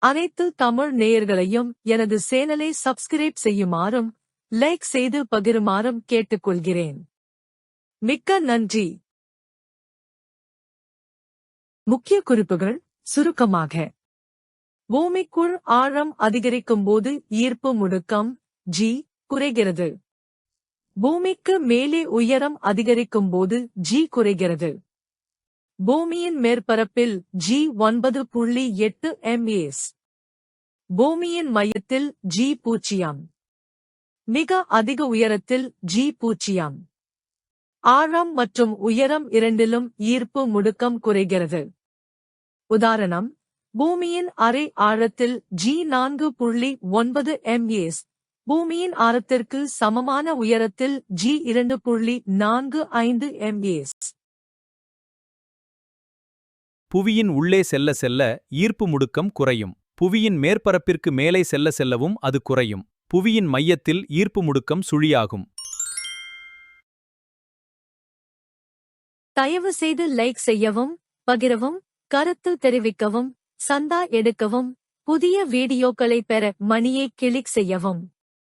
அனைத்து தமிழ் நேயர்களையும் எனது சேனலை சப்ஸ்கிரைப் செய்யுமாறும் லைக் செய்து பகிருமாறும் கேட்டுக்கொள்கிறேன். மிக்க நன்றி. முக்கிய குறிப்புகள் சுருக்கமாக: பூமிக்குள் ஆழம் அதிகரிக்கும்போது ஈர்ப்பு முடுக்கம் g குறைகிறது. பூமிக்கு மேலே உயரம் அதிகரிக்கும்போது g குறைகிறது. பூமியின் மேற்பரப்பில் g 9.8 m/s. பூமியின் மையத்தில் g 0. மிக அதிக உயரத்தில் g 0. ஆழம் மற்றும் உயரம் இரண்டிலும் ஈர்ப்பு முடுக்கம் குறைகிறது. உதாரணம்: பூமியின் அரை ஆழத்தில் g 4.9 m/s. பூமியின் ஆரத்திற்கு சமமான உயரத்தில் g 2.45 m/s. புவியின் உள்ளே செல்ல செல்ல ஈர்ப்பு முடுக்கம் குறையும். புவியின் மேற்பரப்பிற்கு மேலே செல்ல செல்லவும் அது குறையும். புவியின் மையத்தில் ஈர்ப்பு முடுக்கம் சுழியாகும். தயவு செய்து லைக் செய்யவும், பகிரவும், கருத்து தெரிவிக்கவும், சந்தா எடுக்கவும், புதிய வீடியோக்களை பெற மணியை கிளிக் செய்யவும்.